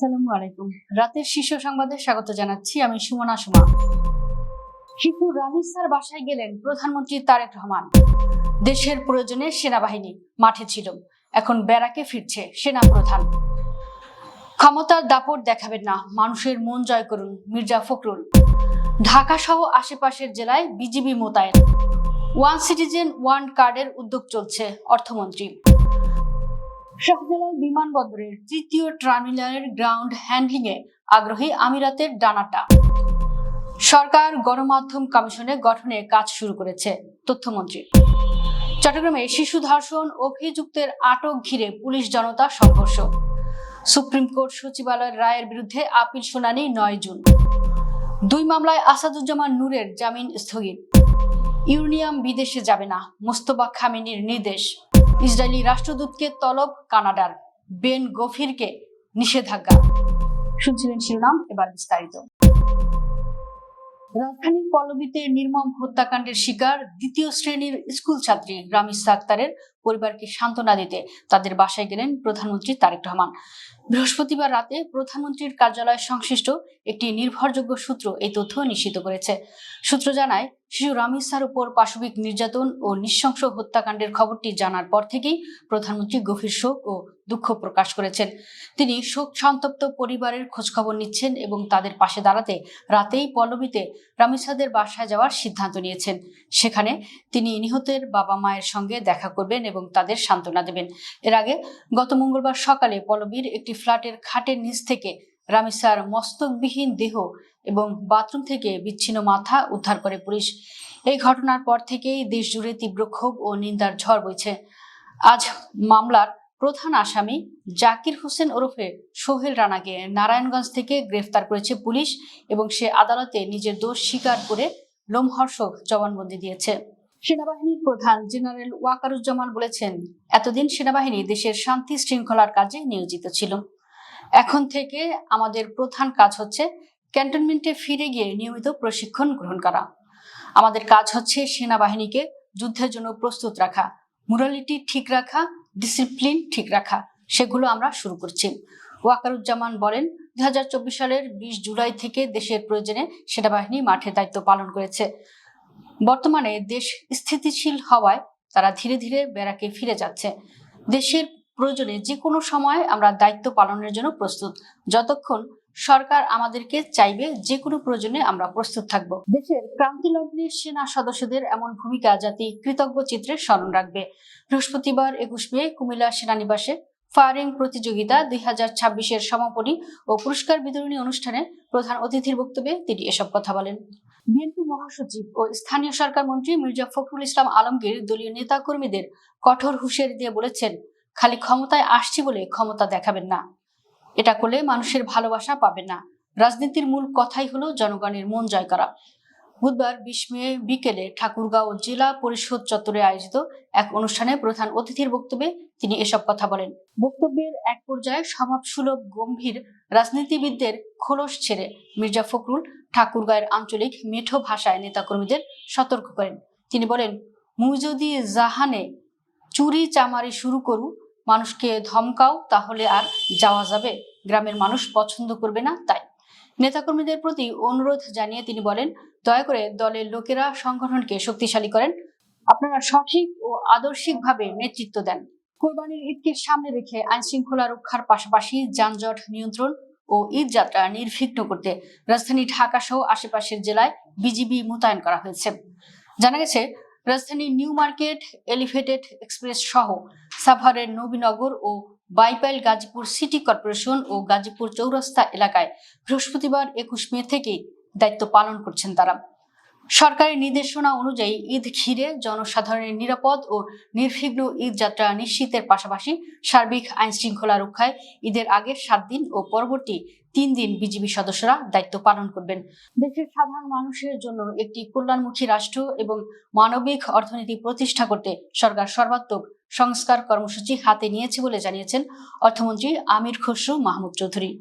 আসসালামু আলাইকুম। রাতের শীর্ষ সংবাদে স্বাগত জানাচ্ছি, আমি সুমনা সুমা। শিশু রামিজ স্যার বাসায় গেলেন প্রধানমন্ত্রী তারেক রহমান। দেশের প্রয়োজনে সেনাবাহিনী মাঠে ছিল, এখন ব্যারাকে ফিরছে সেনা প্রধান। ক্ষমতার দাপট দেখাবেন না, মানুষের মন জয় করুন, মির্জা ফখরুল। ঢাকা সহ আশেপাশের জেলায় বিজিবি মোতায়েন। ওয়ান সিটিজেন ওয়ান কার্ডের উদ্যোগ চলছে, অর্থমন্ত্রী। শাহজালাল বিমানবন্দরের তৃতীয় টার্মিনালের গ্রাউন্ড হ্যান্ডলিং এ আগ্রহী আমিরাতের ডানাটা। সরকার গণমাধ্যম কমিশনে গঠনে কাজ শুরু করেছে, তথ্যমন্ত্রী। চট্টগ্রামে শিশু ধর্ষণ অভিযুক্তের আটক ঘিরে পুলিশ জনতা সংঘর্ষ। সুপ্রিম কোর্ট সচিবালয়ের রায়ের বিরুদ্ধে আপিল শুনানি 9 জুন। 2 মামলায় আসাদুজ্জামান নূরের জামিন স্থগিত। ইউরেনিয়াম বিদেশে যাবে না, মোস্তফা খামেনির নির্দেশ। ইসরায়েলি রাষ্ট্রদূতকে তলব কানাডার। বেন গফিরকে নিষেধাজ্ঞা। শুনছিলেন শিরোনাম, এবার বিস্তারিত। রাজধানীর পল্লবীতে নির্মম হত্যাকাণ্ডের শিকার দ্বিতীয় শ্রেণীর স্কুল ছাত্রী রামিজ আক্তারের পরিবারকে সান্ত্বনা দিতে তাদের বাসায় গেলেন প্রধানমন্ত্রী তারেক রহমান। বৃহস্পতিবার রাতে প্রধানমন্ত্রীর কার্যালয় সংশ্লিষ্ট একটি নির্ভরযোগ্য সূত্র এই তথ্য নিশ্চিত করেছে। সূত্র জানায়, শিশু রামিজার উপর পাশবিক নির্যাতন ও নৃশংস হত্যাকাণ্ডের খবরটি জানার পর থেকেই প্রধানমন্ত্রী গভীর শোক ও দুঃখ প্রকাশ করেছেন। তিনি শোক সন্তপ্ত পরিবারের খোঁজখবর নিচ্ছেন এবং তাদের পাশে দাঁড়াতে রাতেই পল্লবীতে রামিজাদের বাসায় যাওয়ার সিদ্ধান্ত নিয়েছেন। সেখানে তিনি নিহতের বাবা মায়ের সঙ্গে দেখা করবেন এবং তাদের সান্ত্বনা দেবেন। এর আগে গত মঙ্গলবার সকালে পল্লবীর একটি ফ্ল্যাটের খাটের নিচ থেকে রামিজার মস্তকবিহীন দেহ এবং বাথরুম থেকে বিচ্ছিন্ন মাথা উদ্ধার করে পুলিশ। এই ঘটনার পর থেকেই দেশ জুড়ে তীব্র ক্ষোভ ও নিন্দার ঝড় বইছে। আজ মামলার প্রধান আসামি জাকির হোসেন ওরফে সোহেল রানাকে নারায়ণগঞ্জ থেকে গ্রেফতার করেছে পুলিশ এবং সে আদালতে নিজের দোষ স্বীকার করে লোমহর্ষক জবানবন্দি দিয়েছে। সেনাবাহিনীর প্রধান জেনারেল ওয়াকারুজ্জামান বলেছেন, এতদিন সেনাবাহিনী দেশের শান্তি শৃঙ্খলার কাজে নিয়োজিত ছিল। এখন থেকে আমাদের প্রধান কাজ হচ্ছে ক্যান্টনমেন্টে ফিরে গিয়ে নিয়মিত প্রশিক্ষণ গ্রহণ করা। আমাদের কাজ হচ্ছে সেনাবাহিনীকে যুদ্ধের জন্য প্রস্তুত রাখা, মোরালিটি ঠিক রাখা, ডিসিপ্লিন ঠিক রাখা। সেগুলো আমরা শুরু করছি। ওয়াকারুজ্জামান বলেন, 2024 সালের 20 জুলাই থেকে দেশের প্রয়োজনে সেনাবাহিনী মাঠে দায়িত্ব পালন করেছে। বর্তমানে দেশ স্থিতিশীল হওয়ায় তারা ধীরে ধীরে ব্যারাকে ফিরে যাচ্ছে। দেশের প্রয়োজনে যে কোনো সময় আমরা দায়িত্ব পালনের জন্য প্রস্তুত। যতক্ষণ সরকার আমাদেরকে চাইবে, যে কোনো প্রয়োজনে আমরা প্রস্তুত থাকব। দেশের ক্রান্তি লগ্নে সেনা সদস্যদের এমন ভূমিকা জাতি কৃতজ্ঞ চিত্রে স্মরণ রাখবে। বৃহস্পতিবার 21 মে কুমিল্লা সেনানিবাসে ফায়ারিং প্রতিযোগিতা 2026-এর সমাপনী ও পুরস্কার বিতরণী অনুষ্ঠানে প্রধান অতিথির বক্তব্যে তিনি এসব কথা বলেন। বিএনপি মহাসচিব ও স্থানীয় সরকার মন্ত্রী মির্জা ফখরুল ইসলাম আলমগীর দলীয় নেতা কর্মীদের কঠোর হুঁশিয়ারি দিয়ে বলেছেন, খালি ক্ষমতায় আসছি বলে ক্ষমতা দেখাবেন না। এটা করলে মানুষের ভালোবাসা পাবেন না। রাজনীতির মূল কথাই হলো জনগণের মন জয় করা। বুধবার 20 মে বিকেলে ঠাকুরগাঁও জেলা পরিষদ চত্বরে আয়োজিত এক অনুষ্ঠানে প্রধান অতিথির বক্তব্যে তিনি এসব কথা বলেন। বক্তব্যের এক পর্যায়ে স্বভাবসুলভ গম্ভীর রাজনীতিবিদদের খোলস ছেড়ে মির্জা ফখরুল ঠাকুরগাঁয়ের আঞ্চলিক মেঠো ভাষায় নেতাকর্মীদের সতর্ক করেন। তিনি বলেন, মুই যদি জাহানে চুরি চামারি শুরু করু, মানুষকে ধমকাও, তাহলে আর যাওয়া যাবে? গ্রামের মানুষ পছন্দ করবে না। তাই নেতাকর্মীদের প্রতি অনুরোধ জানিয়ে তিনি বলেন, দয়া করে দলের লোকেরা সংগঠনকে শক্তিশালী করেন, আপনারা সঠিক ও আদর্শিকভাবে নেতৃত্ব দেন। কোরবানির ঈদকে সামনে রেখে আইন শৃঙ্খলা রক্ষার পাশাপাশি যানজট নিয়ন্ত্রণ ও ঈদ যাত্রা নির্বিঘ্ন করতে রাজধানী ঢাকা সহ আশেপাশের জেলায় বিজিবি মোতায়েন করা হয়েছে। জানা গেছে, রাজধানীর নিউ মার্কেট, এলিভেটেড এক্সপ্রেস সহ সাভারের নবীনগর ও বাইপাইল গাজীপুর সিটি কর্পোরেশন ও গাজীপুর চৌরাস্তা এলাকায় বৃহস্পতিবার 21 মে থেকেই দায়িত্ব পালন করছেন তারা। সরকারি নির্দেশনা অনুযায়ী ঈদ ঘিরে জনসাধারণের নিরাপদ ও নির্বিঘ্ন ঈদ যাত্রা নিশ্চিতের পাশাপাশি সার্বিক আইন শৃঙ্খলা রক্ষায় ঈদের আগের 7 দিন ও পরবর্তী 3 দিন বিজিবি সদস্যরা দায়িত্ব পালন করবেন। দেশের সাধারণ মানুষের জন্য একটি কল্যাণমুখী রাষ্ট্র এবং মানবিক অর্থনীতি প্রতিষ্ঠা করতে সরকার সর্বাত্মক সংস্কার কর্মসূচি হাতে নিয়েছে বলে জানিয়েছেন অর্থমন্ত্রী আমির খসরু মাহমুদ চৌধুরী।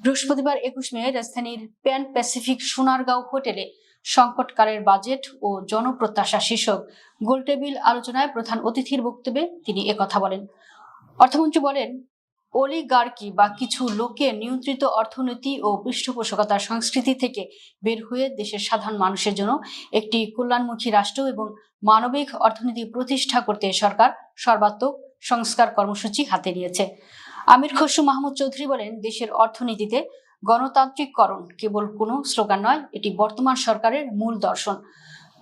বৃহস্পতিবার 21 মে রাজধানীর প্যান প্যাসিফিক সোনারগাঁও হোটেলে সংকটকালের বাজেট ও জনপ্রত্যাশা শীর্ষক গোলটেবিল আলোচনায় প্রধান অতিথির বক্তব্যে তিনি একথা বলেন। অর্থমন্ত্রী বলেন, অলিগার্কি বা কিছু লোকের নিয়ন্ত্রিত অর্থনীতি ও পৃষ্ঠপোষকতার সংস্কৃতি থেকে বের হয়ে দেশের সাধারণ মানুষের জন্য একটি কল্যাণমুখী রাষ্ট্র এবং মানবিক অর্থনীতি প্রতিষ্ঠা করতে সরকার সর্বাত্মক সংস্কার কর্মসূচি হাতে নিয়েছে। আমির খসরু মাহমুদ চৌধুরী বলেন, দেশের অর্থনীতিতে গণতান্ত্রিককরণ কেবল কোনো স্লোগান নয়, এটি বর্তমান সরকারের মূল দর্শন।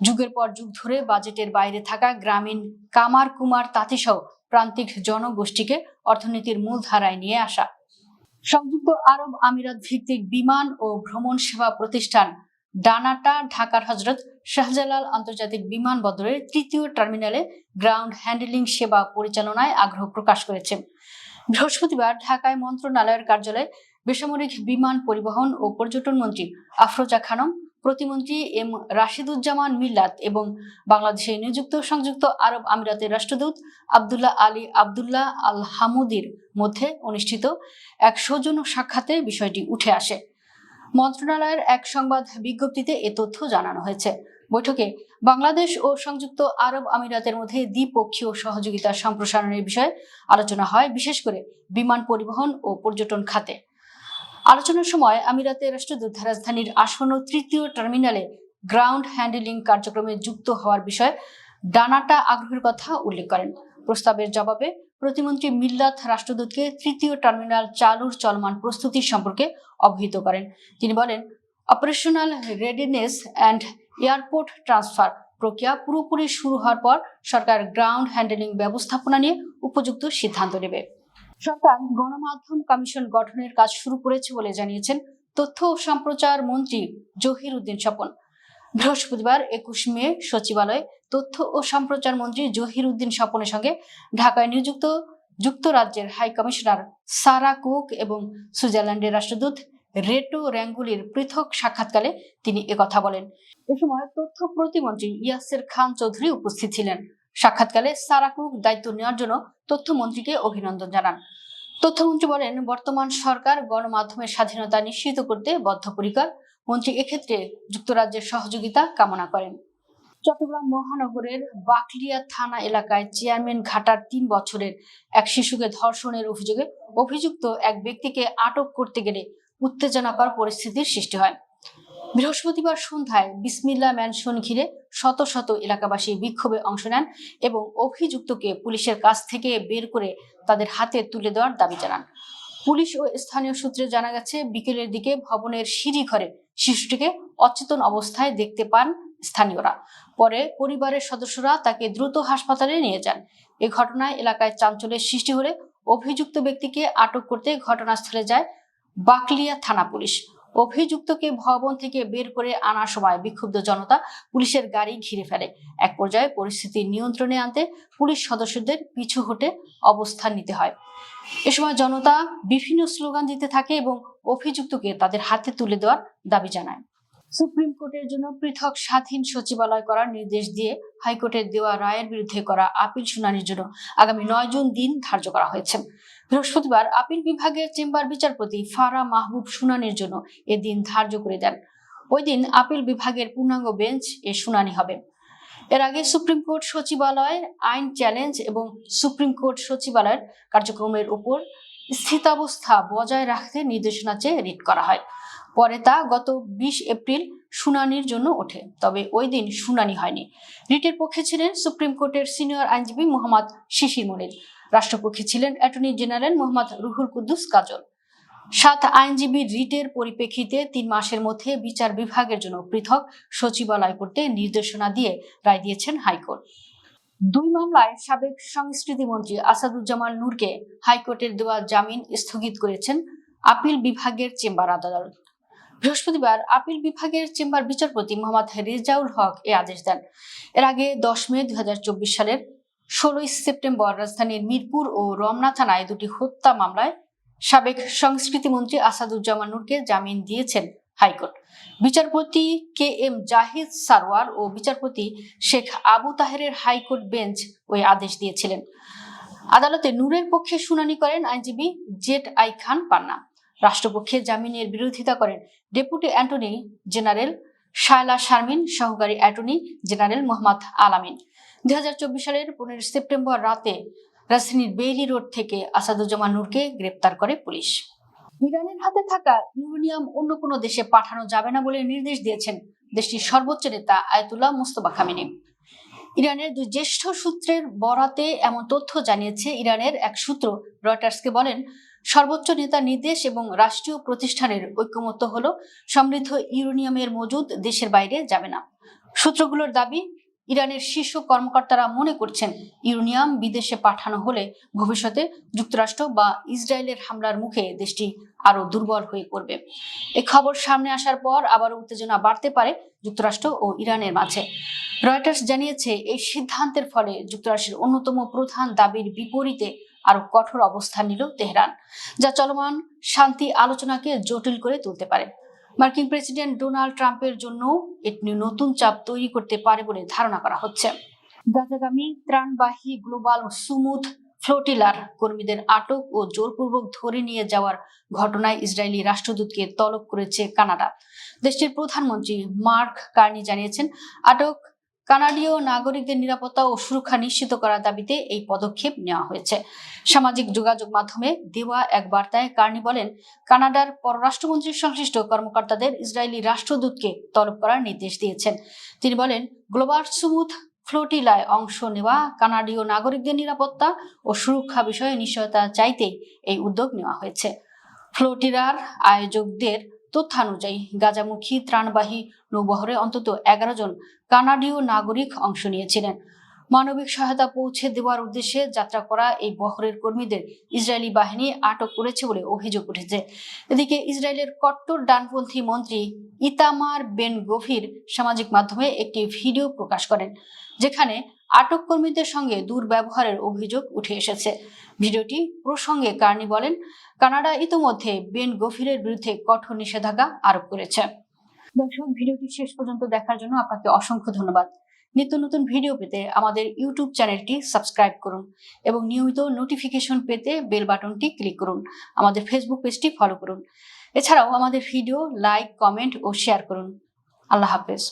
যুগের পর যুগ ধরে বাজেটের বাইরে থাকা গ্রামীণ কামার কুমার তাঁতিসহ প্রান্তিক জনগোষ্ঠীকে অর্থনীতির মূল ধারায় নিয়ে আসা। সংযুক্ত আরব আমিরাত ভিত্তিক বিমান ও ভ্রমণ সেবা প্রতিষ্ঠান ডানাটা ঢাকার হযরত শাহজালাল আন্তর্জাতিক বিমানবন্দরের তৃতীয় টার্মিনালে গ্রাউন্ড হ্যান্ডলিং সেবা পরিচালনায় আগ্রহ প্রকাশ করেছে। বৃহস্পতিবার ঢাকায় মন্ত্রণালয়ের কার্যালয়ে বেসামরিক বিমান পরিবহন ও পর্যটন মন্ত্রী আফরোজা খানম, প্রতিমন্ত্রী এম রাশিদুজ্জামান মিল্লাত এবং বাংলাদেশে নিযুক্ত সংযুক্ত আরব আমিরাতের রাষ্ট্রদূত আব্দুল্লাহ আলী আব্দুল্লাহ আল হামুদির মধ্যে অনুষ্ঠিত এক সৌজন্য সাক্ষাতে বিষয়টি উঠে আসে। মন্ত্রণালয়ের এক সংবাদ বিজ্ঞপ্তিতে এ তথ্য জানানো হয়েছে। বৈঠকে বাংলাদেশ ও সংযুক্ত আরব আমিরাতের মধ্যে দ্বিপক্ষীয় সহযোগিতা সম্প্রসারণের বিষয়ে আলোচনা হয়, বিশেষ করে বিমান পরিবহন ও পর্যটন খাতে। আলোচনার সময় আমিরাতের রাষ্ট্রদূত রাজধানীর আসন্ন তৃতীয় টার্মিনালে গ্রাউন্ড হ্যান্ডলিং কার্যক্রমে যুক্ত হওয়ার বিষয়ে ডানাটা আগ্রহের কথা উল্লেখ করেন। প্রস্তাবের জবাবে প্রতিমন্ত্রী মিল্লাত রাষ্ট্রদূতকে তৃতীয় টার্মিনাল চালুর চলমান প্রস্তুতি সম্পর্কে অবহিত করেন। তিনি বলেন, operational readiness and airport transfer প্রক্রিয়া পুরোপুরি শুরু হওয়ার পর সরকার গ্রাউন্ড হ্যান্ডলিং ব্যবস্থাপনা নিয়ে উপযুক্ত সিদ্ধান্ত নেবে। সরকার গণমাধ্যম কমিশন গঠনের কাজ শুরু করেছে বলে জানিয়েছেন তথ্য ও সম্প্রচার মন্ত্রী জহির উদ্দিন স্বপন। বৃহস্পতিবার 21 মে সচিবালয়ে তথ্য ও সম্প্রচার মন্ত্রী জহির উদ্দিন স্বপনের সঙ্গে ঢাকায় নিযুক্ত যুক্তরাজ্যের হাই কমিশনার সারা কুক এবং সুইজারল্যান্ডের রাষ্ট্রদূত রেটো র্যাঙ্গুলির পৃথক সাক্ষাৎকালে তিনি একথা বলেন। এ সময় তথ্য প্রতিমন্ত্রী ইয়াসের খান চৌধুরী উপস্থিত ছিলেন। সাক্ষাৎকালে সারা কুক দায়িত্ব নেওয়ার জন্য তথ্যমন্ত্রীকে অভিনন্দন জানান। তথ্যমন্ত্রী বলেন, বর্তমান সরকার গণমাধ্যমের স্বাধীনতা নিশ্চিত করতে বদ্ধপরিকর। মন্ত্রী এক্ষেত্রে যুক্তরাজ্যের সহযোগিতা কামনা করেন। চট্টগ্রাম মহানগরের বাকলিয়া থানা এলাকায় চেয়ারম্যান ঘাটার 3 বছরের এক শিশুকে ধর্ষণের অভিযোগে অভিযুক্ত এক ব্যক্তিকে আটক করতে গেলে উত্তেজনাকর পরিস্থিতির সৃষ্টি হয়। বৃহস্পতিবার সন্ধ্যায় বিসমিল্লা ম্যানশন ঘিরে শত শত এলাকাবাসী বিক্ষোভে অংশ নেন এবং অভিযুক্তকে পুলিশের কাছ থেকে বের করে তাদের হাতে তুলে দেওয়ার দাবি জানান। পুলিশ ও স্থানীয় সূত্রে জানা গেছে, বিকেলের দিকে ভবনের সিঁড়ি ঘরে শিশুটিকে অচেতন অবস্থায় দেখতে পান স্থানীয়রা। পরে পরিবারের সদস্যরা তাকে দ্রুত হাসপাতালে নিয়ে যান। এ ঘটনায় এলাকায় চাঞ্চল্যের সৃষ্টি হলে অভিযুক্ত ব্যক্তিকে আটক করতে ঘটনাস্থলে যায় বাকলিয়া থানা পুলিশ। অভিযুক্তকে ভবন থেকে বের করে আনার সময় বিক্ষুব্ধ জনতা পুলিশের গাড়ি ঘিরে ফেলে। এক পর্যায়ে পরিস্থিতি নিয়ন্ত্রণে আনতে পুলিশ সদস্যদের পিছু হটে অবস্থান নিতে হয়। এ সময় জনতা বিভিন্ন স্লোগান দিতে থাকে এবং অভিযুক্তকে তাদের হাতে তুলে দেওয়ার দাবি জানায়। সুপ্রিম কোর্টের জন্য পৃথক স্বাধীন সচিবালয় করার নির্দেশ দিয়ে হাইকোর্টের দেওয়া রায়ের বিরুদ্ধে করা আপিল শুনানির জন্য আগামী 9 জুন দিন ধার্য করা হয়েছে। বৃহস্পতিবার আপিল বিভাগের চেম্বার বিচারপতি ফারা মাহবুব শুনানির জন্য এ দিন ধার্য করে দেন। ওই দিন আপিল বিভাগের পূর্ণাঙ্গ বেঞ্চ এ শুনানি হবে। এর আগে সুপ্রিম কোর্ট সচিবালয়ের আইন চ্যালেঞ্জ এবং সুপ্রিম কোর্ট সচিবালয়ের কার্যক্রমের উপর স্থিতাবস্থা বজায় রাখতে নির্দেশনা চেয়ে রিট করা হয়। পরে তা গত 20 এপ্রিল শুনানির জন্য ওঠে, তবে ওই দিন শুনানি হয়নি। রিটের পক্ষে ছিলেন সুপ্রিম কোর্টের সিনিয়র আইনজীবী মোহাম্মদ শিশির মনির। রাষ্ট্রপক্ষে ছিলেন অ্যাটর্নি জেনারেল মোহাম্মদ রুহুল কুদ্দুস কাজল। 7 আইনজীবী রিটের পরিপ্রেক্ষিতে 3 মাসের মধ্যে বিচার বিভাগের জন্য পৃথক সচিবালয় করতে নির্দেশনা দিয়ে রায় দিয়েছেন হাইকোর্ট। 2 মামলায় সাবেক সংস্কৃতি মন্ত্রী আসাদুজ্জামান নূরকে হাইকোর্টের দেওয়া জামিন স্থগিত করেছেন আপিল বিভাগের চেম্বার আদালত। বৃহস্পতিবার আপিল বিভাগের চেম্বার বিচারপতি মোহাম্মদ রেজাউল হক এ আদেশ দেন। এর আগে 10 মে 2024 সালের 16 সেপ্টেম্বর রাজধানীর মিরপুর ও রমনা থানায় 2টি হত্যা মামলায় সাবেক সংস্কৃতি মন্ত্রী আসাদুজ্জামান নূরকে জামিন দিয়েছেন হাইকোর্ট। বিচারপতি কে এম জাহিদ সারওয়ার ও বিচারপতি শেখ আবু তাহেরের হাইকোর্ট বেঞ্চ ওই আদেশ দিয়েছিলেন। আদালতে নূরের পক্ষে শুনানি করেন আইনজীবী জেড আই খান পান্না। রাষ্ট্রপক্ষে জামিনের বিরোধিতা করেন deputy attorney general Shaila Sharmin, সহকারী অ্যাটর্নি জেনারেল মোহাম্মদ আলামিন। 2024 সালের 15 সেপ্টেম্বর রাতে রাজধানীর বেইলি রোড থেকে আসাদুজ্জামান নূরকে গ্রেপ্তার করে পুলিশ। ইরানের হাতে থাকা ইউরেনিয়াম অন্য কোনো দেশে পাঠানো যাবে না বলে নির্দেশ দিয়েছেন দেশটির সর্বোচ্চ নেতা আয়াতুল্লাহ মুস্তফা খামেনি। ইরানের দুই জ্যেষ্ঠ সূত্রের বরাতে এমন তথ্য জানিয়েছে ইরানের এক সূত্র রয়টার্সকে বলেন, সর্বোচ্চ নেতার নির্দেশ এবং রাষ্ট্রীয় প্রতিষ্ঠানের ঐকমত্য হলো সমৃদ্ধ ইউরেনিয়ামের মজুদ দেশের বাইরে যাবে না। সূত্রগুলোর দাবি, ইরানের শীর্ষ কর্মকর্তারা মনে করছেন ইউরেনিয়াম বিদেশে পাঠানো হলে ভবিষ্যতে যুক্তরাষ্ট্র বা ইসরায়েলের হামলার মুখে দেশটি আরো দুর্বল হয়ে পড়বে। এই খবর সামনে আসার পর আবারও উত্তেজনা বাড়তে পারে যুক্তরাষ্ট্র ও ইরানের মাঝে। রয়টার্স জানিয়েছে, এই সিদ্ধান্তের ফলে যুক্তরাষ্ট্রের অন্যতম প্রধান দাবির বিপরীতে আরো কঠোর অবস্থান নিল তেহরান, যা চলমান শান্তি আলোচনাকে জটিল করে তুলতে পারে। মার্কিন প্রেসিডেন্ট ডোনাল্ড ট্রাম্পের জন্য এটি নতুন চাপ তৈরি করতে পারে বলে ধারণা করা হচ্ছে। গাজাগামী ত্রাণবাহী গ্লোবাল সুমুথ ফ্লোটিলার কর্মীদের আটক ও জোরপূর্বক ধরে নিয়ে যাওয়ার ঘটনায় ইসরায়েলি রাষ্ট্রদূতকে তলব করেছে কানাডা। দেশটির প্রধানমন্ত্রী মার্ক কার্নি জানিয়েছেন, আটক কানাডীয় নাগরিকদের নিরাপত্তা ও সুরক্ষা নিশ্চিত করার দাবিতে এই পদক্ষেপ নেওয়া হয়েছে। সামাজিক যোগাযোগ মাধ্যমে দেওয়া এক বার্তায় কার্নি বলেন, কানাডার পররাষ্ট্রমন্ত্রী সংশ্লিষ্ট কর্মকর্তাদের ইসরায়েলি রাষ্ট্রদূতকে তলব করার নির্দেশ দিয়েছেন। তিনি বলেন, গ্লোবাল সুমুথ ফ্লোটিলায় অংশ নেওয়া কানাডীয় নাগরিকদের নিরাপত্তা ও সুরক্ষা বিষয়ে নিশ্চয়তা চাইতেই এই উদ্যোগ নেওয়া হয়েছে। ফ্লোটিলার আয়োজকদের তথ্যানুযায়ী গাজামুখী ত্রাণবাহী নৌবহরে অন্তত 11 জন কানাডীয় নাগরিক অংশ নিয়েছিলেন। মানবিক সহায়তা পৌঁছে দেওয়ার উদ্দেশ্যে যাত্রা করা এই বহরের কর্মীদের ইসরায়েলি বাহিনী আটক করেছে বলে অভিযোগ উঠেছে। এদিকে ইসরায়েলের কট্টর ডানপন্থী মন্ত্রী ইতামার বেন গভির সামাজিক মাধ্যমে একটি ভিডিও প্রকাশ করেন, যেখানে আটক কর্মীদের সঙ্গে দুর্ব্যবহারের অভিযোগ উঠে এসেছে। ভিডিওটি প্রসঙ্গে কার্নি বলেন, কানাডা ইতোমধ্যে বেন গভিরের বিরুদ্ধে কঠোর নিষেধাজ্ঞা আরোপ করেছে। দর্শক, ভিডিওটি শেষ পর্যন্ত দেখার জন্য আপনাকে অসংখ্য ধন্যবাদ। নিত্য নতুন ভিডিও পেতে আমাদের ইউটিউব চ্যানেলটি সাবস্ক্রাইব করুন এবং নিয়মিত নোটিফিকেশন পেতে বেল বাটনটি ক্লিক করুন। আমাদের ফেসবুক পেজটি ফলো করুন। এছাড়াও আমাদের ভিডিও লাইক, কমেন্ট ও শেয়ার করুন। আল্লাহ হাফেজ।